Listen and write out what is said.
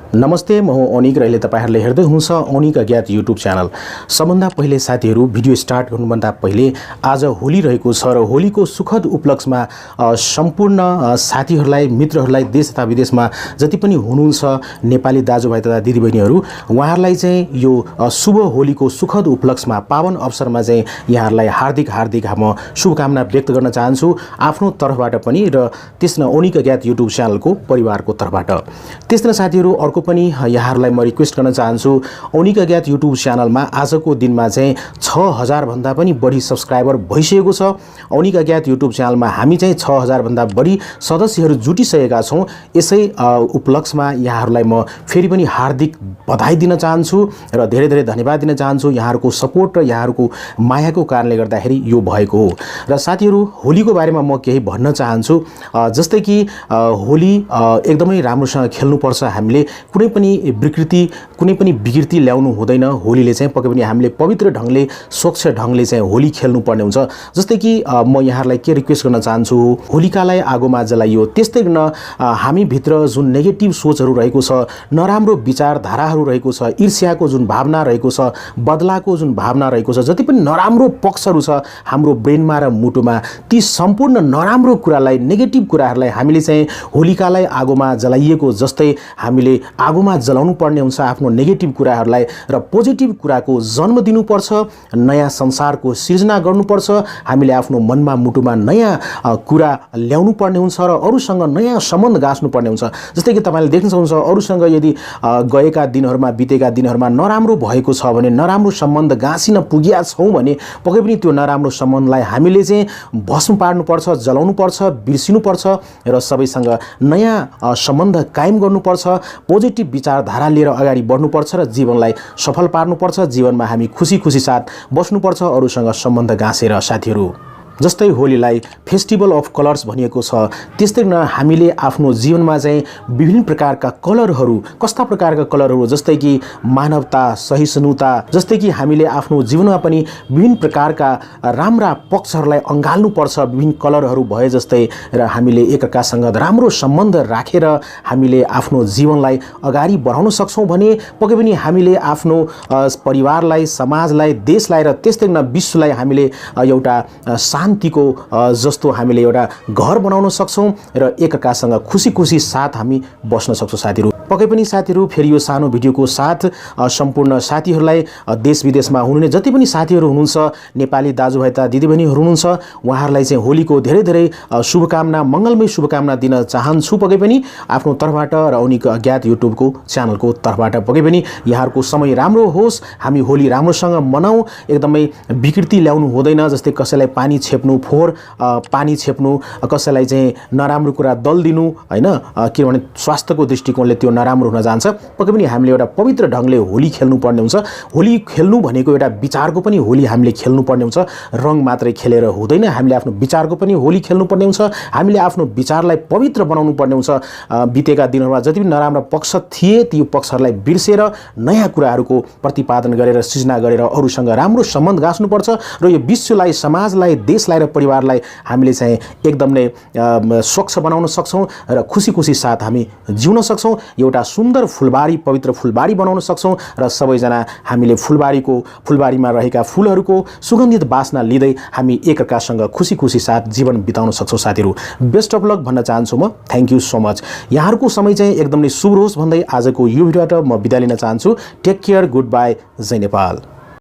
नमस्ते, म ओनिक र अहिले तपाईहरुले हेर्दै हुनुहुन्छ ओनिक अज्ञात युट्युब च्यानल। सबभन्दा पहिले साथीहरु, भिडियो स्टार्ट गर्नुभन्दा पहिले आज होली रहेको छ र होलीको सुखद उपलक्ष्यमा सम्पूर्ण साथीहरुलाई, मित्रहरुलाई देश तथा विदेशमा जति पनि हुनुहुन्छ नेपाली दाजुभाइ तथा दिदीबहिनीहरु, उहाँहरुलाई चाहिँ यो शुभ होलीको सुखद उपलक्ष्यमा पावन अवसरमा चाहिँ यहाँहरुलाई हार्दिक म शुभकामना व्यक्त गर्न चाहन्छु आफ्नो तर्फबाट पनि र त्यसमा ओनिक अज्ञात युट्युब च्यानलको परिवारको तर्फबाट। त्यसमा साथीहरु अर्को पनि यहाँहरुलाई म रिक्वेस्ट गर्न चाहन्छु, ओनिक अज्ञात युट्युब च्यानलमा आजको दिनमा चाहिँ 6000 भन्दा पनि बढी सब्स्क्राइबर भइसकेको छ। ओनिक अज्ञात युट्युब च्यानलमा हामी चाहिँ 6000 भन्दा बढी सदस्यहरु जुटिसकेका छौं। यसै उपलक्ष्यमा यहाँहरुलाई म फेरि पनि हार्दिक बधाई दिन चाहन्छु र धेरै धन्यवाद दिन चाहन्छु। यहाँहरुको सपोर्ट र यहाँहरुको मायाको कारणले गर्दाखेरि यो भएको हो। र साथीहरु, होलीको बारेमा म केही भन्न चाहन्छु। जस्तै कि होली एकदमै राम्रोसँग खेल्नुपर्छ। हामीले कुनै पनि विकृति, कुनै पनि विकृति ल्याउनु हुँदैन। होलीले चाहिँ पक्कै पनि हामीले पवित्र ढंगले, स्वच्छ ढंगले चाहिँ होली खेल्नु पर्ने हुन्छ। जस्तै कि म यहाँहरुलाई के रिक्वेस्ट गर्न चाहन्छु, होलिकालाई आगोमा जलाइयो। त्यस्तै गर्न हामी भित्र जुन नेगेटिभ सोचहरु रहेको छ, नराम्रो विचारधाराहरु रहेको छ, ईर्ष्याको जुन भावना रहेको छ, बदलाको जुन भावना रहेको छ, जति पनि नराम्रो पक्षहरु छ हाम्रो ब्रेनमा र मुटुमा, ती सम्पूर्ण नराम्रो कुरालाई, नेगेटिभ कुराहरुलाई हामीले चाहिँ होलिकालाई आगोमा जलाइएको जस्तै हामीले आगोमा जलाउनु पर्ने हुन्छ आफ्नो नेगेटिभ कुराहरुलाई र पोजिटिभ कुराको जन्म दिनुपर्छ। नयाँ संसारको सृजना गर्नुपर्छ। हामीले आफ्नो मनमा, मुटुमा नयाँ कुरा ल्याउनु पर्ने हुन्छ र अरूसँग नयाँ सम्बन्ध गाँच्नु पर्ने हुन्छ। जस्तै कि तपाईले देख्न सक्नुहुन्छ, अरूसँग यदि गएका दिनहरुमा, बितेका दिनहरुमा नराम्रो भएको छ भने, नराम्रो सम्बन्ध गाँसिन पुगिया छौं भने पक्कै पनि त्यो नराम्रो सम्बन्धलाई हामीले चाहिँ भस्म पार्नुपर्छ, जलाउनुपर्छ, बिर्सिनुपर्छ र सबैसँग नयाँ सम्बन्ध कायम गर्नुपर्छ। पोजिटिभ विचारधारा लिएर अगाडि बढ्नुपर्छ र जीवनलाई सफल पार्नुपर्छ। जीवनमा हामी खुसी साथ बस्नुपर्छ अरूसँग सम्बन्ध गाँसेर। साथीहरु, जस्तै होलीलाई फेस्टिभल अफ कलर्स भनिएको छ, त्यस्तै हामीले आफ्नो जीवनमा चाहिँ विभिन्न प्रकारका कलरहरु, कस्ता प्रकारका कलरहरु, जस्तै कि मानवता, सहिष्णुता, जस्तै कि हामीले आफ्नो जीवनमा पनि विभिन्न प्रकारका राम्रा पक्षहरुलाई अंगाल्नु पर्छ। विभिन्न कलरहरु भए जस्तै र हामीले एकअर्कासँग राम्रो सम्बन्ध राखेर हामीले आफ्नो जीवनलाई अगाडि बढाउन सक्छौं भने पक्कै पनि हामीले आफ्नो परिवारलाई, समाजलाई, देशलाई र त्यस्तै विश्वलाई हामीले एउटा शान्तिको जस्तो हामीले एउटा घर बनाउन सक्छौं र एकअर्कासँग खुसी साथ हामी बस्न सक्छौं। साथीहरु, पक्कै पनि साथीहरु, फेरि यो सानो भिडियोको साथ सम्पूर्ण साथीहरुलाई, देश विदेशमा हुनुहुने जति पनि साथीहरु हुनुहुन्छ, नेपाली दाजुभाइ तथा दिदीबहिनीहरु हुनुहुन्छ, उहाँहरुलाई चाहिँ होलीको धेरै शुभकामना, मंगलमय शुभकामना दिन चाहन्छु पक्कै पनि आफ्नो तर्फबाट र ओनिक अज्ञात युट्युबको च्यानलको तर्फबाट। पक्कै पनि यहाँहरुको समय राम्रो होस्, हामी होली राम्रोसँग मनाऊ। एकदमै विकृति ल्याउनु हुँदैन। जस्तै कसैलाई पानी छेप्नु, फोहोर पानी छेप्नु, कसैलाई चाहिँ नराम्रो कुरा दल दिनु, हैन, किनभने स्वास्थ्यको दृष्टिकोणले त्यो नराम्रो हुन जान्छ। पक्कै पनि हामीले एउटा पवित्र ढंगले होली खेल्नु पर्ने हुन्छ। होली खेल्नु भनेको एउटा विचारको पनि होली हामीले खेल्नु पर्ने हुन्छ। रंग मात्रै खेलेर हुँदैन, हामीले आफ्नो विचारको पनि होली खेल्नु पर्ने हुन्छ। हामीले आफ्नो विचारलाई पवित्र बनाउनु पर्ने हुन्छ। बितेका दिनहरुमा जति पनि नराम्रो पक्ष थिए ती पक्षहरुलाई बिर्सेर नयाँ कुराहरुको प्रतिपादन गरेर, सृजना गरेर अरूसँग राम्रो सम्बन्ध गाँच्नुपर्छ र यो विश्वलाई, समाजलाई, देशलाई र परिवारलाई हामीले चाहिँ एकदम नै स्वच्छ बनाउन सक्छौं र खुसी साथ हामी जिउन सक्छौं। एउटा सुन्दर फुलबारी, पवित्र फुलबारी बनाउन सक्छौं र सबैजना हामीले फुलबारीमा रहेका फूलहरुको सुगन्धित बास्ना लिँदै हामी एकअर्कासँग खुसी साथ जीवन बिताउन सक्छौं। साथीहरु, बेस्ट अफ लक भन्न चाहन्छु म। Thank you so much. यहाँहरुको समय चाहिँ एकदमै शुभ होस् भन्दै आजको यो भिडियोबाट म बिदा लिन चाहन्छु। Take care, good by, Jay Nepal.